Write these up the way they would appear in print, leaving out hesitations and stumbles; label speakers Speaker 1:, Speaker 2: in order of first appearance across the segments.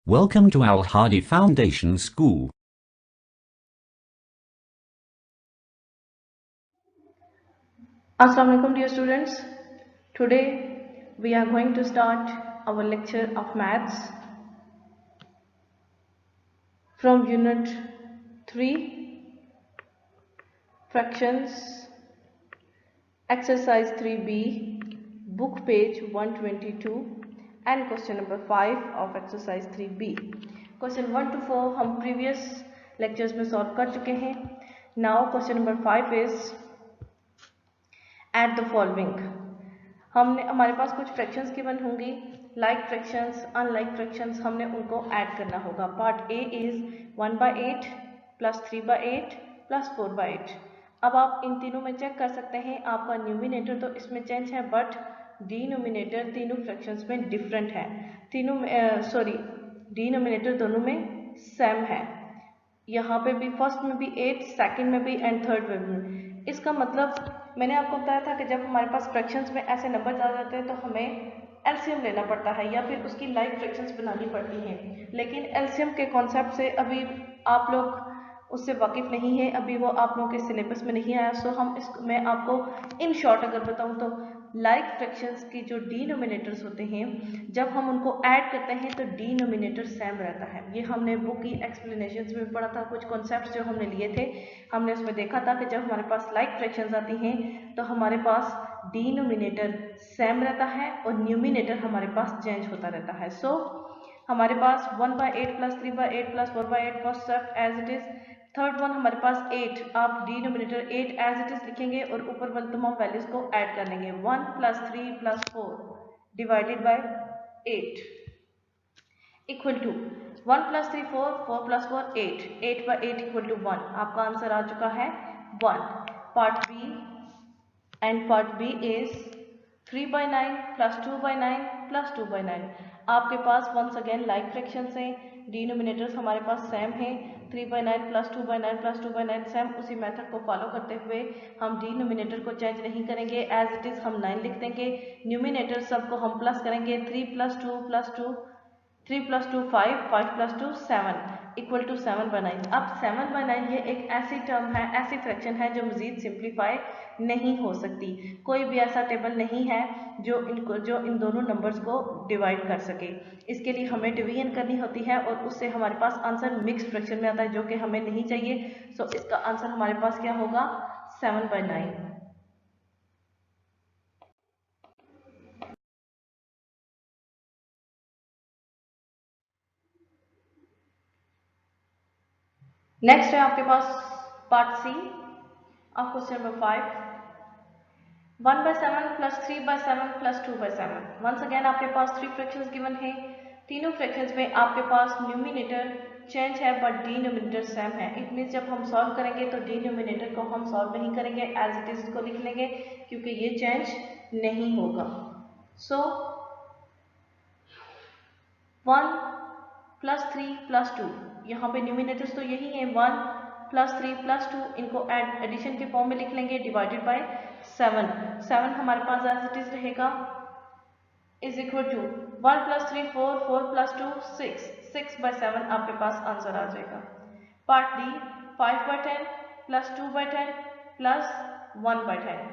Speaker 1: Welcome to Al Hadi Foundation School.
Speaker 2: Assalamu alaikum dear students. Today we are going to start our lecture of maths from unit 3 fractions exercise 3b book page 122 and question number 5 of exercise 3b. Question 1 to 4 हम previous lectures में solve कर चुके हैं. Now question number 5 is add the following. हमारे पास कुछ fractions given होंगी, like fractions, unlike fractions, हमने उनको ऐड करना होगा. Part A is 1/8 plus 3/8 plus 4/8. अब आप इन तीनों में चेक कर सकते हैं, आपका न्यूमिनेटर तो इसमें चेंज है बट डिनोमिनेटर तीनों फ्रैक्शंस में डिफरेंट है. डिनोमिनेटर दोनों में सेम है. यहाँ पे भी फर्स्ट में भी 8, सेकंड में भी एंड थर्ड में भी. इसका मतलब मैंने आपको बताया था कि जब हमारे पास फ्रैक्शंस में ऐसे नंबर आ जाते हैं तो हमें एलसीएम लेना पड़ता है या फिर उसकी लाइक फ्रैक्शंस बनानी पड़ती हैं. लेकिन एलसीएम के कॉन्सेप्ट से अभी आप लोग उससे वाकिफ़ नहीं है, अभी वो आप लोगों के सिलेबस में नहीं आया. सो मैं आपको इन शॉर्ट अगर बताऊं तो लाइक फ्रैक्शंस की जो डिनोमिनेटर्स होते हैं जब हम उनको ऐड करते हैं तो डिनोमिनेटर सेम रहता है. ये हमने बुक की एक्सप्लेनेशंस में पढ़ा था. कुछ कॉन्सेप्ट्स जो हमने लिए थे हमने उसमें देखा था कि जब हमारे पास लाइक फ्रैक्शंस आती हैं तो हमारे पास डिनोमिनेटर सेम रहता है और न्यूमिनेटर हमारे पास चेंज होता रहता है. सो हमारे पास 1/8 plus 3/8 plus 4/8 first step as it is. Third one हमारे पास 8, आप डिनोमिनेटर 8 एज इट इज लिखेंगे और ऊपर वाले तमाम वैल्यूज को ऐड कर लेंगे. 1 plus 3 plus 4 divided by 8 equal to 1 plus 3 4, 4 plus 4 8, 8/8 equal to 1. आपका आंसर आ चुका है 1. Part B and part B is 3/9 plus 2/9 plus 2/9. आपके पास वंस अगेन लाइक फ्रैक्शंस हैं, डिनोमिनेटर्स हमारे पास सेम है. 3/9 प्लस 2/9 प्लस 2/9 सेम उसी मेथड को फॉलो करते हुए हम डिनोमिनेटर को चेंज नहीं करेंगे, एज इट इज हम 9 लिख देंगे. न्यूमिनेटर सबको हम प्लस करेंगे. 3 plus 2 plus 2, 3 plus 2 5, 5 plus 2 7 equal to 7/9. अब 7/9 ये एक ऐसी टर्म है, ऐसी फ्रैक्शन है जो मजीद सिंप्लीफाई नहीं हो सकती. कोई भी ऐसा टेबल नहीं है जो इन दोनों नंबर्स को डिवाइड कर सके. इसके लिए हमें डिवीजन करनी होती है और उससे हमारे पास आंसर मिक्स फ्रैक्शन में आता है जो कि हमें नहीं चाहिए. सो इसका आंसर हमारे पास क्या होगा 7/9. नेक्स्ट है आपके पास part C of question number 5. 1/7 plus 3/7 plus 2/7. Once again आपके पास 3 फ्रैक्शंस गिवन है. तीनों फ्रैक्शंस में आपके पास न्यूमिनेटर चेंज है बट डिनोमिनेटर सेम है. इट मीन्स जब हम सॉल्व करेंगे तो डिनोमिनेटर को हम सॉल्व नहीं करेंगे, एज इट इज को लिख लेंगे क्योंकि ये चेंज नहीं होगा. सो 1 प्लस 3 प्लस 2, यहाँ पे न्यूमिनेटर्स तो यही है. 1 प्लस 3 प्लस 2 इनको एडिशन के फॉर्म में लिख लेंगे डिवाइडेड बाय 7. 7 हमारे पास एज इट इज रहेगा is equal to 1 plus 3 4, 4 plus 2 6, 6/7 आपके पास आंसर आ जाएगा. Part D 5/10 plus 2/10 plus 1/10.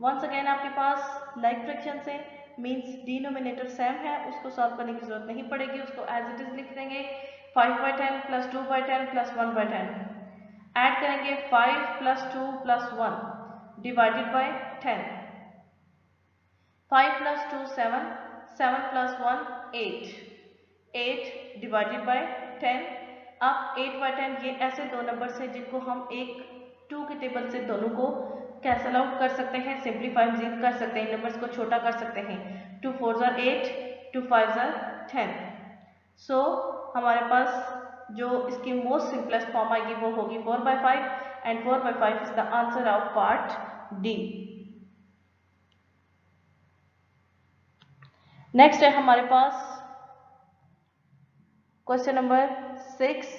Speaker 2: Once again आपके पास लाइक फ्रैक्शन से मीन्स डिनोमिनेटर सेम है, उसको सॉल्व करने की जरूरत नहीं पड़ेगी, उसको एज इट इज लिख देंगे. 5/10 प्लस 2/10 प्लस 1/10 ऐड करेंगे. 5 plus 2 plus 1 divided by 10. 5 plus 2 7, 7 plus 1 8, 8 divided by 10. अब 8/10 ये ऐसे दो नंबर्स हैं जिनको हम एक 2 के टेबल से दोनों को कैंसल आउट कर सकते हैं, सिंप्लीफाई मजीद कर सकते हैं, नंबर्स को छोटा कर सकते हैं. 2 4 8, 2 5 10. सो हमारे पास जो इसकी मोस्ट सिंपलेस्ट फॉर्म आएगी वो होगी 4/5 and 4/5 is the answer of part D. Next है हमारे पास question number 6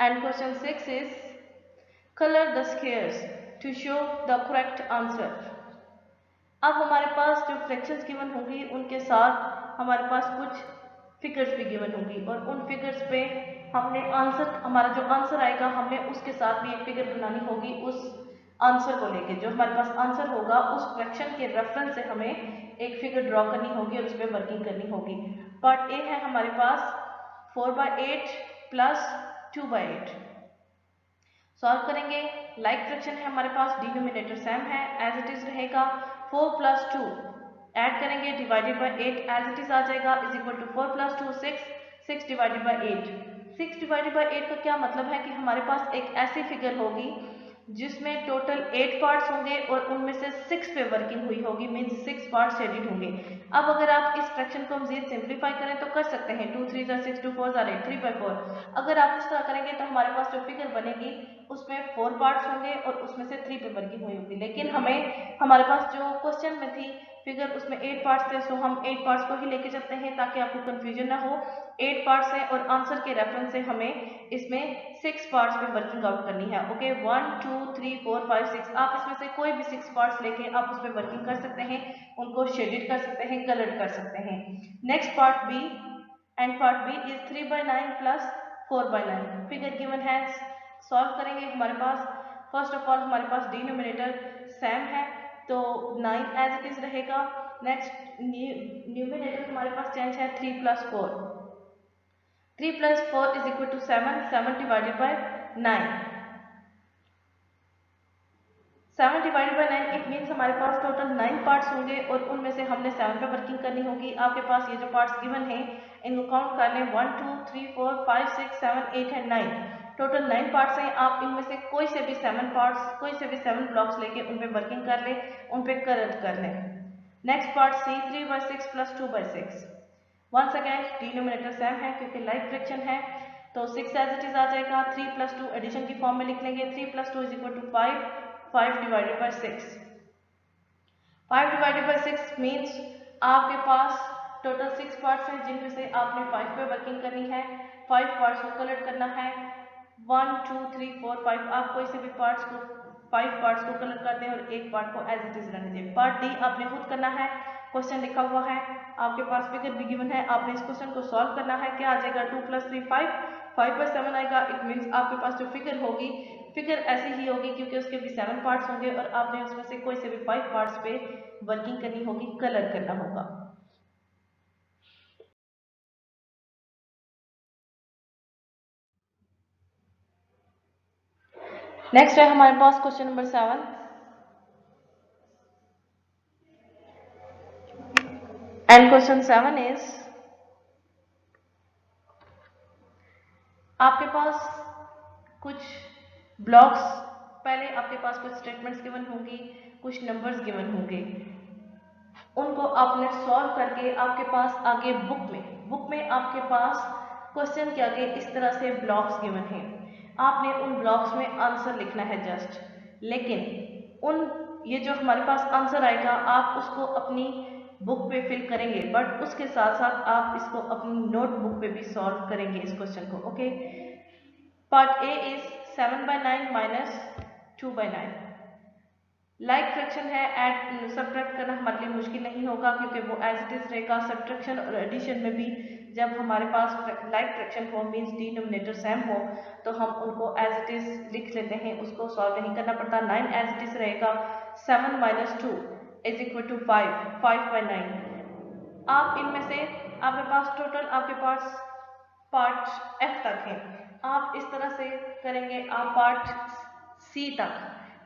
Speaker 2: and question 6 is colour the squares to show the correct answer. अब हमारे पास जो फ्रैक्शंस गिवन होंगी उनके साथ हमारे पास कुछ फिगर्स भी गिवन होगी और उन फिगर्स पे हमने आंसर, हमारा जो आंसर आएगा हमने उसके साथ भी एक फिगर बनानी होगी उस आंसर को लेके। जो हमारे पास आंसर होगा उस फ्रैक्शन के रेफरेंस से हमें एक फिगर ड्रॉ करनी होगी और उस पर वर्किंग करनी होगी। पार्ट ए है हमारे पास 4/8 प्लस 2/8। सॉल्व करेंगे, लाइक फ्रैक्शन है हमारे पास, डिनोमिनेटर सेम है, एज इट इज रहेगा। 4 + 2 ऐड करेंगे, divided by 8 as it is आ जाएगा, is equal to 4 + 2 6, 6 divided by 8। 6 divided by 8 का क्या मतलब है कि हमारे पास एक ऐसी फिगर होगी जिसमें टोटल 8 पार्ट्स होंगे और उनमें से 6 पे वर्किंग हुई होगी, मीन्स 6 पार्ट्स शेडेड होंगे। अब अगर आप इस फ्रैक्शन को मजीद सिंप्लीफाई करें तो कर सकते हैं, 2 3 * 6, 2 4 * 8, 3/4। अगर आप इस तरह करेंगे तो हमारे पास जो फिगर बनेगी उसमें 4 पार्ट्स होंगे और उसमें से 3 पे वर्किंग हुई होगी। लेकिन हमें, हमारे पास जो क्वेश्चन में थी फिगर उसमें 8 पार्ट्स थे, सो हम 8 पार्ट्स को ही लेके चलते हैं ताकि आपको कंफ्यूजन ना हो। 8 पार्ट्स है और आंसर के रेफरेंस से हमें इसमें 6 पार्ट्स पे वर्किंग आउट करनी है। ओके, 1 2 3 4 5 6, आप इसमें से कोई भी 6 पार्ट्स लेके आप उस पर वर्किंग कर सकते हैं, उनको शेडेड कर सकते हैं, कलर्ड कर सकते हैं। Next part B, and part B is 3/9 plus 4/9। Figure given है, सॉल्व करेंगे। हमारे पास फर्स्ट ऑफ ऑल हमारे पास डिनोमिनेटर सेम है तो 9 एज इट इज रहेगा। नेक्स्ट न्यूमिनेटर हमारे पास चेंज है, 3 + 4। 3 + 4 is equal to 7, 7 divided by 9। 7 divided by 9 it means हमारे पास टोटल 9 पार्ट्स होंगे और उनमें से हमने 7 पे वर्किंग करनी होगी। आपके पास ये जो पार्ट्स गिवन हैं इनको काउंट कर लें, 1 2 3 4 5 6 7 8 एंड 9। टोटल 9 पार्ट्स हैं। आप इनमें से कोई से भी 7 पार्ट्स, कोई से भी 7 ब्लॉक्स लेके उन पे वर्किंग कर लें, उन पे कलर कर लें। Next part C, 3/6 plus 2/6। Once again denominator same है क्योंकि लाइक फ्रैक्शन है तो 6 एज इट इज आ जाएगा। 3 + 2 एडिशन की फॉर्म में लिख लेंगे, 3 + 2 is equal to 5, 5 divided by 6। 5 divided by 6 means आपके पास टोटल 6 पार्ट्स हैं जिनमें से आपने 5 पे वर्किंग करनी है, 5 पार्ट्स को कलर करना है। 1 2 3 4 5, आप कोई से भी पार्ट्स को, 5 पार्ट्स को कलर कर दें और एक पार्ट को एज इट इज रहने दें। पार्ट डी आपने खुद करना है, क्वेश्चन लिखा हुआ है, आपके पास फिगर भी गिवन है, आपने इस क्वेश्चन को सॉल्व करना है। क्या आ जाएगा, 2 + 3 5, 5/7 आएगा। इट मीन्स आपके पास जो फिगर होगी, फिगर ऐसी ही होगी क्योंकि उसके भी 7 पार्ट्स होंगे और आपने उसमें से कोई से भी 5 पार्ट्स पे वर्किंग करनी होगी, कलर करना होगा। नेक्स्ट है हमारे पास question number 7 and question 7 is, आपके पास कुछ ब्लॉक्स, पहले आपके पास कुछ स्टेटमेंट्स गिवन होंगी, कुछ नंबर्स गिवन होंगे, उनको आपने सॉल्व करके आपके पास आगे बुक में आपके पास क्वेश्चन के आगे इस तरह से ब्लॉक्स गिवन हैं, आपने उन ब्लॉक्स में आंसर लिखना है जस्ट। लेकिन उन, ये जो हमारे पास आंसर आएगा आप उसको अपनी बुक पे फिल करेंगे, बट उसके साथ साथ आप इसको अपनी नोटबुक पे भी सॉल्व करेंगे इस क्वेश्चन को। Okay, part A is 7/9 minus 2/9। Like fraction है, ऐड सब्ट्रैक्ट करना हमारे लिए मुश्किल नहीं होगा क्योंकि वो एज इट इज रहेगा। सब्ट्रैक्शन और एडिशन में भी जब हमारे पास लाइक फ्रैक्शन हो, मीन्स डिनोमिनेटर सेम हो, तो हम उनको एज इट इज लिख लेते हैं, उसको सॉल्व नहीं करना पड़ता। 9 एज इट इज रहेगा, 7 - 2 इज इक्वल टू 5, 5/9। आप इनमें से, आपके पास टोटल आपके पास पार्ट एफ तक है, आप इस तरह से करेंगे, आप पार्ट सी तक,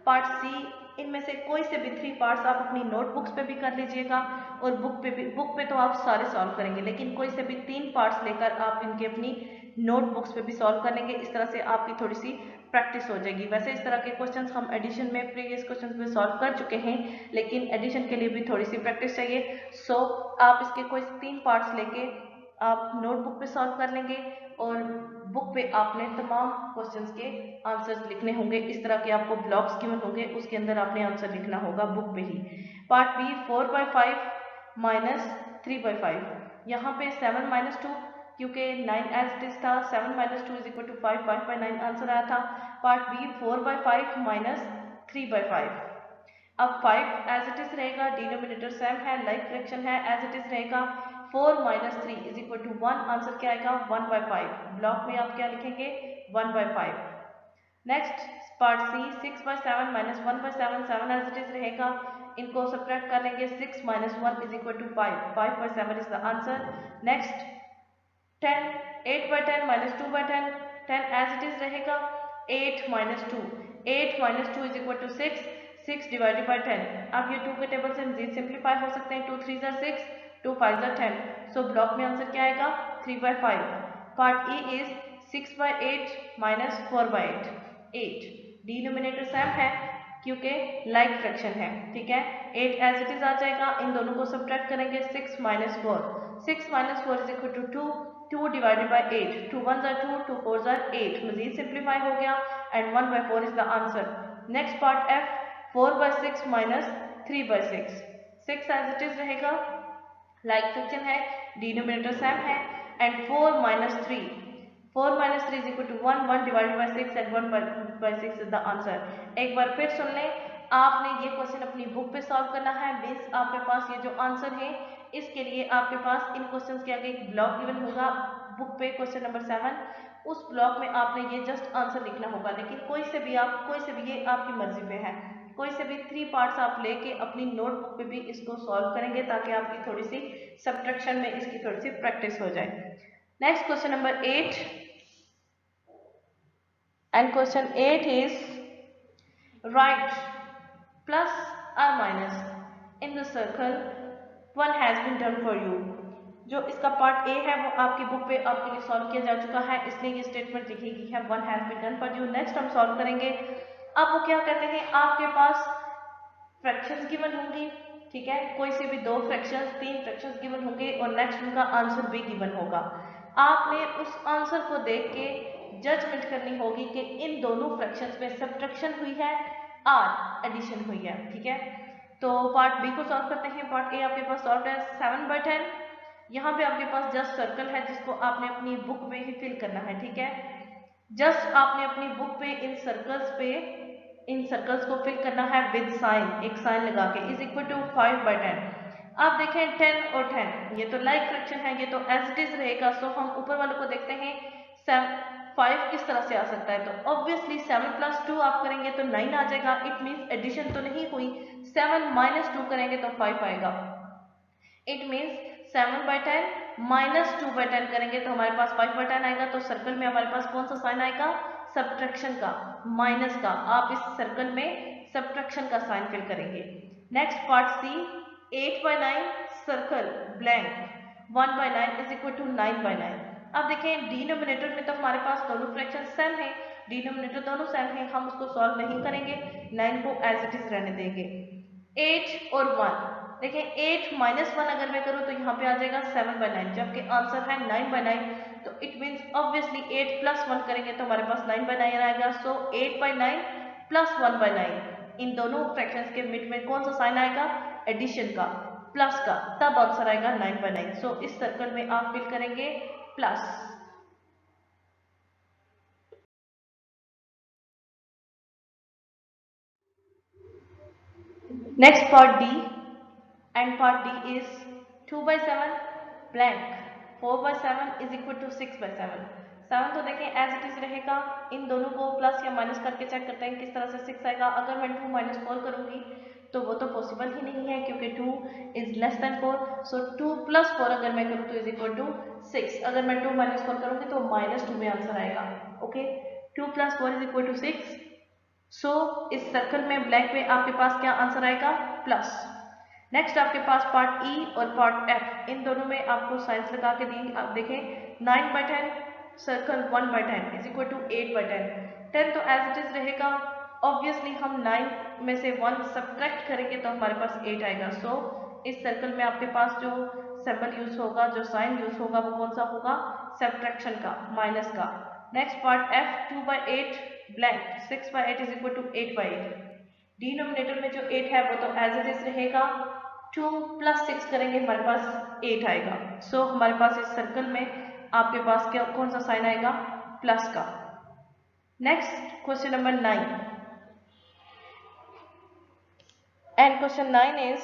Speaker 2: पार्ट सी, इनमें से कोई से भी 3 पार्ट्स आप अपनी नोटबुक्स पे भी कर लीजिएगा और बुक पे तो आप सारे सॉल्व करेंगे, लेकिन कोई से भी 3 पार्ट्स लेकर आप इनके अपनी नोटबुक्स पे भी सॉल्व कर लेंगे। इस तरह से आपकी थोड़ी सी प्रैक्टिस हो जाएगी। वैसे इस तरह के क्वेश्चंस हम एडिशन में प्रीवियस क्वेश्चंस में सॉल्व कर चुके हैं, लेकिन एडिशन के लिए भी थोड़ी सी प्रैक्टिस चाहिए। सो आप इसके कोई 3 पार्ट्स लेके आप नोटबुक पे सॉल्व कर लेंगे और बुक पे आपने तमाम क्वेश्चंस के आंसर्स लिखने होंगे। इस तरह के आपको ब्लॉक्स गिवन होंगे, उसके अंदर आपने आंसर लिखना होगा बुक पे ही। पार्ट बी 4/5 माइनस 3/5, यहाँ पे 7 - 2 क्योंकि 9 एज इट इज था, 7 - 2 इज इक्वल टू 5, 5/9 आंसर आया था। Part B 4/5 minus 3/5। अब 5 एज इट इज रहेगा, डिनोमिनेटर सेम है, लाइक फ्रैक्शन है, एज इट इज रहेगा। 4 minus 3 is equal to 1, answer क्या आएगा 1/5। ब्लॉक में आप क्या लिखेंगे 1/5। Next part C 6/7 minus 1/7, 7 as it is रहेगा, इनको सब्ट्रैक्ट कर लेंगे, 6 minus 1 is equal to 5, 5/7 is the answer. Next 10 8/10 minus 2/10, 10 as it is रहेगा, 8 minus 2, 8 minus 2 is equal to 6, 6 divided by 10। अब ये 2 के टेबल से मजीद सिंप्लीफाई हो सकते हैं, 2 3 ज़ा 6, 2 5 ज़ा 10, सो ब्लॉक में आंसर क्या आएगा 3/5। Part E is 6/8 minus 4/8, 8 denominator same है क्योंकि लाइक फ्रैक्शन है, ठीक है। 8 एज इट इज आ जाएगा, इन दोनों को सब्ट्रैक्ट करेंगे, 6 minus 4, 6 minus 4 is equal to 2, 2 divided by 8, 2 1 ज़ा 2, 2 4 ज़ा 8, मजीद सिंप्लीफाई हो गया and 1/4 is the answer. Next part F 4/6 minus 3/6, 6 as it is रहेगा, लाइक फ्रैक्शन है, डिनोमिनेटर सेम है and 4 minus 3, 4 minus 3 is equal to 1, 1 divided by 6 and 1/6 is the answer. एक बार फिर सुन लें, आपने ये क्वेश्चन अपनी बुक पे सॉल्व करना है, मीन्स आपके पास ये जो आंसर है इसके लिए आपके पास इन क्वेश्चंस के आगे एक ब्लॉक गिवन होगा बुक पे, क्वेश्चन नंबर 7, उस ब्लॉक में आपने ये जस्ट आंसर लिखना होगा, लेकिन कोई से भी ये आपकी मर्जी पे है, कोई से भी 3 पार्ट्स आप लेके अपनी नोटबुक पे भी इसको सॉल्व करेंगे ताकि आपकी थोड़ी सी सब्ट्रैक्शन में इसकी थोड़ी सी प्रैक्टिस हो जाए। Next question number 8, and question 8 is write plus or minus in the circle one has been done for you। जो इसका पार्ट ए है वो आपकी बुक पे आपके लिए सॉल्व किया जा चुका है, इसलिए ये स्टेटमेंट लिखी गई है one has been done for you. Next हम सॉल्व करेंगे। अब वो क्या करते हैं, आपके पास फ्रैक्शंस गिवन होंगी, ठीक है, कोई से भी 2 फ्रैक्शंस 3 फ्रैक्शंस गिवन होंगे और नेक्स्ट उनका आंसर भी गिवन होगा। आपने उस आंसर को देख के जजमेंट करनी होगी कि इन दोनों फ्रैक्शंस में सब्ट्रैक्शन हुई है और एडिशन हुई है, ठीक है। तो पार्ट बी को सॉल्व करते हैं। पार्ट ए आपके पास सॉल्व है 7/10, यहाँ पे आपके पास जस्ट सर्कल है जिसको आपने अपनी बुक में ही फिल करना है, ठीक है। जस्ट आपने अपनी बुक पे इन सर्कल्स को फिल करना है विद साइन, एक साइन लगा के, इज इक्वल टू 5/10। आप देखें 10 और 10 ये तो लाइक फ्रैक्शन है, ये तो एज इट इज रहेगा, सो हम ऊपर वाले को देखते हैं 5 किस तरह से आ सकता है, तो ऑब्वियसली 7 + 2 आप करेंगे तो 9 आ जाएगा, इट मीन्स एडिशन तो नहीं हुई। 7 - 2 करेंगे तो 5 आएगा, इट मीन्स 7/10 - 2/10 करेंगे तो हमारे पास 5/10 आएगा। तो सर्कल में हमारे पास कौन सा साइन आएगा, सब्ट्रैक्शन का, माइनस का। आप इस सर्कल में सब्ट्रैक्शन का साइन फिल करेंगे। Next part C 8/9 circle blank, 1/9 is equal to 9/9। अब देखें डिनोमिनेटर में तो हमारे पास दोनों फ्रैक्शन सेम है, डिनोमिनेटर दोनों सेम है, हम उसको सॉल्व नहीं करेंगे, 9 को एज इट इज रहने देंगे। 8 और 1 देखें, 8 - 1 अगर मैं करूँ तो यहाँ पे आ जाएगा 7/9, जबकि आंसर है 9/9, तो इट मीन्स ऑब्वियसली 8 + 1 करेंगे तो हमारे पास 9/9 आएगा। सो 8/9 + 1/9, इन दोनों फ्रैक्शंस के मिड में कौन सा साइन आएगा, एडिशन का, प्लस का, तब आंसर आएगा 9/9। सो इस सर्कल में आप फिल करेंगे plus. Next part D, and part D is 2/7 blank, 4/7 is equal to 6/7। 7 तो देखें एज इट इज रहेगा, इन दोनों को प्लस या माइनस करके चेक करते हैं किस तरह से 6 आएगा। अगर मैं 2 - 4 करूंगी तो वो तो पॉसिबल ही नहीं है क्योंकि 2 इज लेस देन 4, सो 2 + 4 अगर मैं करूँ तो इज इक्वल टू 6। अगर मैं 2 - 4 करूंगी तो -2 में आंसर आएगा, ओके। 2 + 4 इज इक्वल टू 6, सो इस सर्कल में ब्लैक में आपके पास क्या आंसर आएगा, प्लस। नेक्स्ट आपके पास पार्ट ई और पार्ट एफ, इन दोनों में आपको साइंस लगा के दी। आप देखें 9/10 सर्कल 1/10 इज इक्वल टू 8/10, 10 तो एज इट इज रहेगा, ऑब्वियसली हम 9 में से 1 सब्ट्रैक्ट करेंगे तो हमारे पास 8 आएगा। सो इस सर्कल में आपके पास जो सिंबल यूज होगा, जो साइन यूज होगा, वो कौन सा होगा, सब्ट्रैक्शन का, माइनस का। Next part F 2/8 blank, 6/8 is equal to 8/8। Denominator में जो 8 है वो तो एज इट इज रहेगा, 2 + 6 करेंगे हमारे पास 8 आएगा। सो हमारे पास इस सर्कल में आपके पास क्या कौन सा साइन आएगा, प्लस का। Next question number 9, and question 9 is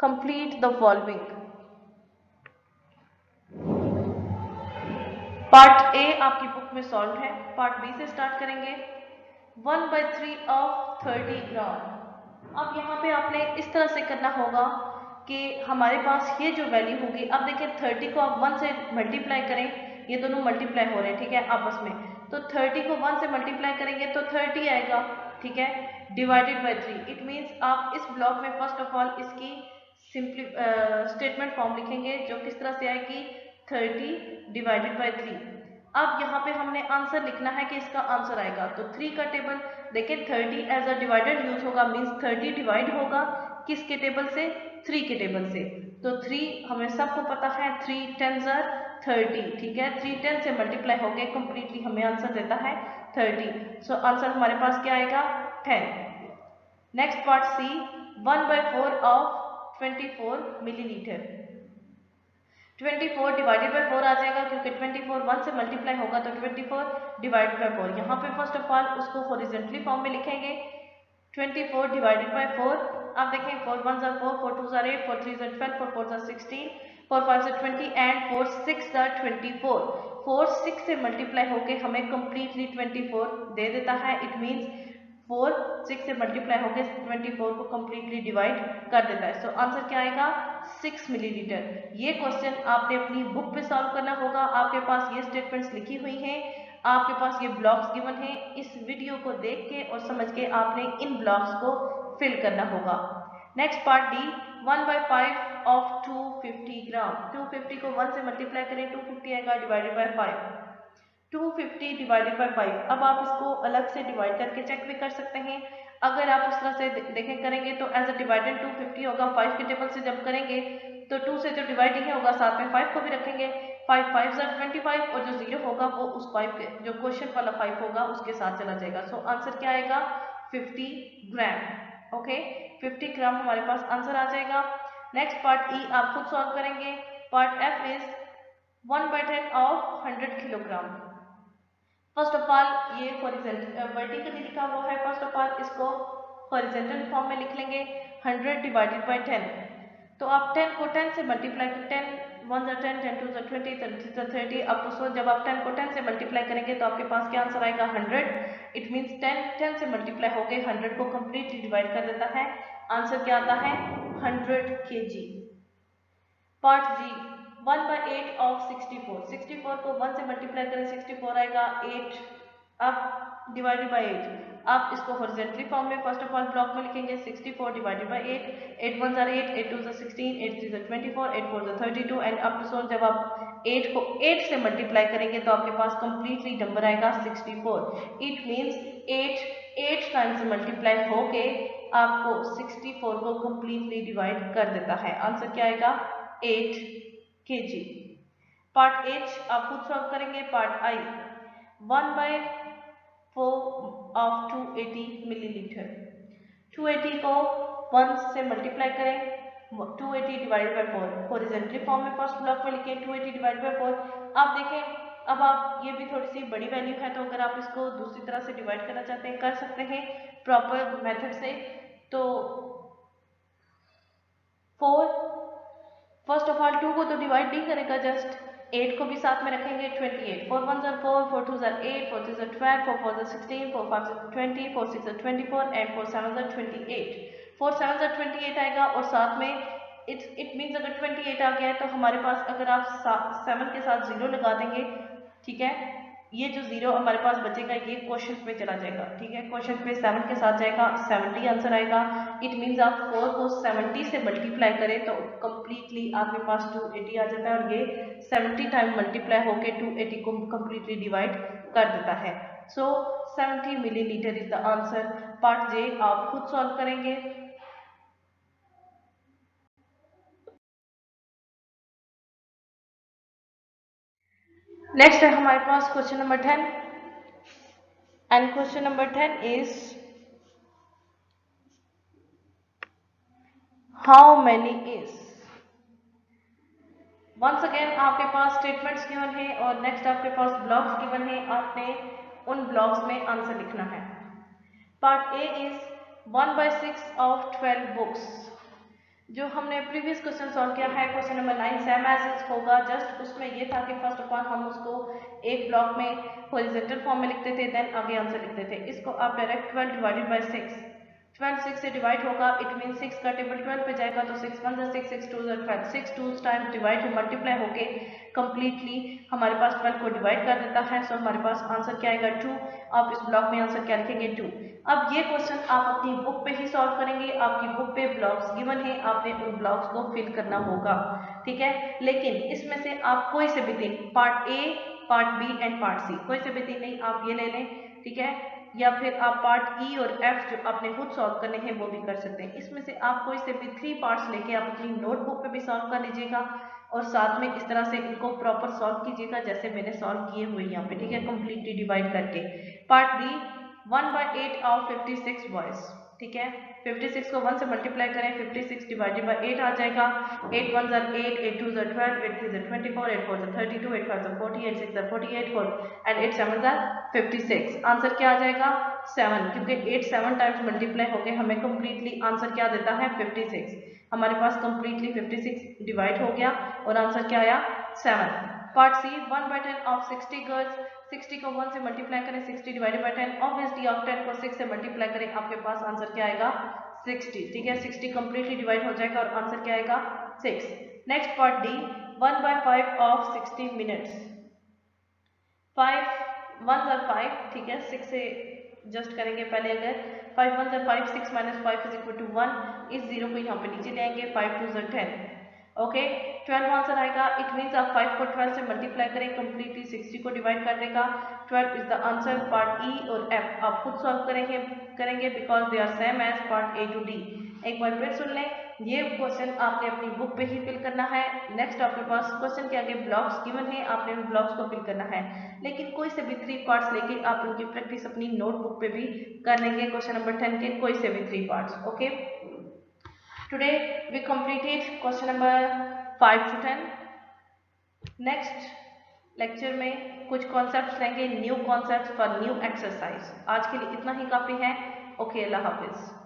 Speaker 2: complete the following. Part A आपकी बुक में सॉल्व है। पार्ट बी से स्टार्ट करेंगे। 1/3 ऑफ 30 ग्राम। अब यहाँ पे आपने इस तरह से करना होगा कि हमारे पास ये जो वैल्यू होगी, अब देखिए 30 को आप 1 से मल्टीप्लाई करें, ये दोनों मल्टीप्लाई हो रहे हैं, ठीक है, आपस में। तो 30 को 1 से मल्टीप्लाई करेंगे तो 30 आएगा, ठीक है, डिवाइडेड बाय 3। इट मीन्स आप इस ब्लॉक में फर्स्ट ऑफ ऑल इसकी सिंपली स्टेटमेंट फॉर्म लिखेंगे, जो किस तरह से आएगी, 30 डिवाइडेड बाय 3। अब यहाँ पे हमने आंसर लिखना है कि इसका आंसर आएगा, तो 3 का टेबल देखिए 30 एज अ डिवाइडर यूज होगा, मीन्स 30 डिवाइड होगा किसके टेबल से, 3 के टेबल से। तो 3 हमें सबको पता है, 3 10s are 30, ठीक है, 3 10 से मल्टीप्लाई हो गए, कंप्लीटली हमें आंसर देता है 30। सो आंसर हमारे पास क्या आएगा, 10। Next part C, 1/4 of 24 millilitre. 24 divided by 4 आ जाएगा, क्योंकि 24 1 से मल्टीप्लाई होगा, तो 24 डिवाइडेड बाय 4। यहाँ पे फर्स्ट ऑफ ऑल उसको हॉरिजॉन्टली फॉर्म में लिखेंगे, 24 डिवाइडेड बाय 4। अब देखें 4 1s are 4, 4 2s are 8, 4 3s are 12, 4 4s are 16, 4 5s are 20 and 4 6s are 24। 4 6 से मल्टीप्लाई होके हमें कंप्लीटली 24 दे देता है। इट मीन्स 4 6 से मल्टीप्लाई होकर 24 को कंप्लीटली डिवाइड कर देता है। सो आंसर क्या आएगा, 6 मिलीलीटर। ये क्वेश्चन आपने अपनी बुक पे सॉल्व करना होगा। आपके पास ये स्टेटमेंट्स लिखी हुई हैं, आपके पास ये ब्लॉक्स गिवन हैं। इस वीडियो को देख के और समझ के आपने इन ब्लॉक्स को फिल करना होगा। नेक्स्ट पार्ट डी, 1/5 ऑफ 250 ग्राम। 250 को 1 से मल्टीप्लाई करें, 250 आएगा डिवाइडेड बाय 5। 250 divided by 5। अब आप इसको अलग से डिवाइड करके चेक भी कर सकते हैं। अगर आप उस तरह से देखें करेंगे तो एज अ डिवाइडेड 250 होगा। 5 के टेबल से जब करेंगे तो 2 से जो डिवाइड ही होगा, साथ में 5 को भी रखेंगे। 5 5s are 25 और जो 0 होगा वो उस 5 के जो क्वेश्चन वाला 5 होगा उसके साथ चला जाएगा। सो आंसर क्या आएगा, 50 ग्राम। ओके, 50 ग्राम हमारे पास आंसर आ जाएगा। नेक्स्ट पार्ट ई आप खुद सॉल्व करेंगे। Part F is 1/10 of 100 kilogram. First of all ये वर्टिकली लिखा हुआ है, फर्स्ट ऑफ ऑल इसको हॉरिजॉन्टल फॉर्म में लिख लेंगे, 100 डिवाइडेड बाय 10। तो आप 10 को 10 से मल्टीप्लाई कर, 10 1s are 10, 10 2s are 20, 10 3s are 30। अब तो जब आप 10 को 10 से मल्टीप्लाई करेंगे तो आपके पास क्या आंसर आएगा, 100। इट मीन्स 10 10 से मल्टीप्लाई हो गए, 100 को कंप्लीटली डिवाइड कर देता है। आंसर क्या आता है, 100 kg। Part ji, 1/8 of 64। 64 को 1 से मल्टीप्लाई करें, 64 आएगा 8। अब डिवाइडेड बाय 8। आप इसको हॉरिजॉन्टली फॉर्म में फर्स्ट ऑफ ऑल ब्लॉक में लिखेंगे, 64 divided by 8। 8 1s are 8, 8 2s are 16, 8 3s are 24, 8 4s are 32 and up to so जब आप 8 को 8 से मल्टीप्लाई करेंगे तो आपके पास कंप्लीटली नंबर आएगा 64। इट मीन्स 8 टाइम्स मल्टीप्लाई होके आपको 64 को कंप्लीटली डिवाइड कर देता है। आंसर क्या आएगा, 8 kg। पार्ट एच आप खुद सॉल्व करेंगे। Part I, 1/4 of 280 millilitre. 280 को 1 से मल्टीप्लाई करें, 280 डिवाइडेड बाय 4। हॉरिजॉन्टली फॉर्म में फर्स्ट ब्लॉक में लिखे 280 डिवाइडेड बाय 4। आप देखें, अब आप ये भी थोड़ी सी बड़ी वैल्यू है, तो अगर आप इसको दूसरी तरह से डिवाइड करना चाहते हैं कर सकते हैं प्रॉपर मेथड से। तो 4 फर्स्ट ऑफ ऑल 2 को तो डिवाइड नहीं करेगा, जस्ट 8 को भी साथ में रखेंगे, 28। 4 1s are 4, 4 2s are 8, 4 3s are 12, 4 4s are 16, 4 5s are 20, 4 6s are 24 and 4 7s are 28। 4 7s are 28 आएगा और साथ में इट मीन्स अगर 28 आ गया है तो हमारे पास अगर आप 7 के साथ 0 लगा देंगे, ठीक है, ये जो 0 हमारे पास बचेगा ये क्वेश्चन पे चला जाएगा, ठीक है, क्वेश्चन पे 7 के साथ जाएगा, 70 आंसर आएगा। इट मीन्स आप 4 को 70 से मल्टीप्लाई करें तो कंप्लीटली आपके पास 280 आ जाता है और ये 70 टाइम मल्टीप्लाई होके 280 को कंप्लीटली डिवाइड कर देता है। So 70 millilitre is the answer. Part J आप खुद सॉल्व करेंगे। नेक्स्ट है हमारे पास question number 10 and question number 10 is how many is. Once again आपके पास स्टेटमेंट्स गिवन है और नेक्स्ट आपके पास ब्लॉक्स गिवन है, आपने उन ब्लॉक्स में आंसर लिखना है। Part A is 1/6 of 12 books. जो हमने प्रीवियस क्वेश्चन सॉल्व किया है question number 9 same as is होगा, जस्ट उसमें ये था कि फर्स्ट ऑफ ऑल हम उसको एक ब्लॉक में हॉरिजॉन्टल फॉर्म में लिखते थे, देन आगे आंसर लिखते थे। इसको आप डायरेक्ट 12 डिवाइडेड बाय 6, 12 6 से डिवाइड होगा, इट मीन 6 का टेबल 12 पे जाएगा तो 6 1 6 6 2 12, 6 2 टाइम्स डिवाइड हो मल्टीप्लाई होके कंप्लीटली हमारे पास 12 को डिवाइड कर देता है। सो हमारे पास आंसर क्या आएगा 2। आप इस ब्लॉक में आंसर क्या लिखेंगे 2। अब ये क्वेश्चन आप अपनी बुक पे ही सॉल्व करेंगे, आपकी बुक पे ब्लॉक्स गिवन है, आपने उन ब्लॉक्स को फिल करना होगा, ठीक है। लेकिन इसमें से आप कोई से भी तीन, part A, part B and part C, कोई से भी तीन नहीं, आप ये ले लें, ठीक है, या फिर आप पार्ट ई और एफ जो आपने खुद सॉल्व करने हैं वो भी कर सकते हैं। इसमें से आप कोई से भी 3 पार्ट्स लेके आप अपनी नोटबुक पे भी सॉल्व कर लीजिएगा और साथ में इस तरह से इनको प्रॉपर सॉल्व कीजिएगा जैसे मैंने सॉल्व किए हुए यहाँ पे, ठीक है, कंप्लीटली डिवाइड करके। पार्ट बी 1/8 ऑफ 56 बॉयज, ठीक है, 56 को 1 से मल्टीप्लाई करें, 56 डिवाइडेड बाय 8 आ जाएगा, 8 1 8, 8 2 12, 8 3 24, 8 4 32, 8 5 40, 8 6 48 4 एंड 8 7 56। आंसर क्या आ जाएगा 7, क्योंकि 8 7 टाइम्स मल्टीप्लाई होके हमें कंप्लीटली आंसर क्या देता है 56। हमारे पास कंप्लीटली 56 डिवाइड हो गया और आंसर क्या आया 7। पार्ट सी 1/10 ऑफ 60 गर्ल्स, 60 को 1 से मल्टीप्लाई करें, 60 डिवाइडेड बाय 10, ऑब्वियसली आप 10 को 6 से मल्टीप्लाई करें, आपके पास आंसर क्या आएगा 60, ठीक है, 60 कंप्लीटली डिवाइड हो जाएगा और आंसर क्या आएगा 6। Next part D 1/5 of 60 minutes, 5 1 5, ठीक है, 6 से जस्ट करेंगे पहले, अगर 5 1 5, 6 - 5 = 1, इस जीरो को यहाँ पे नीचे ले आएंगे, 5 2 10, ओके, 12 आंसर आएगा। इट मीन्स आप 5 को 12 से मल्टीप्लाई करें, कंप्लीटली 60 को डिवाइड कर देगा, 12 is the answer. Part E और एफ आप खुद सॉल्व करेंगे because they are same as part A to D. एक बार फिर सुन लें, ये क्वेश्चन आपने अपनी बुक पे ही फिल करना है। नेक्स्ट आपके पास क्वेश्चन के आगे ब्लॉक्स गिवन है, आपने उन ब्लॉक्स को फिल करना है, लेकिन कोई से भी 3 पार्ट्स लेके आप उनकी प्रैक्टिस अपनी नोटबुक पे भी कर लेंगे। क्वेश्चन नंबर 10 के कोई से भी 3 parts, okay. Today we completed question number 5 to 10. Next lecture में कुछ कॉन्सेप्ट्स लेंगे, new concepts for new exercise. आज के लिए इतना ही काफ़ी है। ओके, अल्लाह हाफिज़।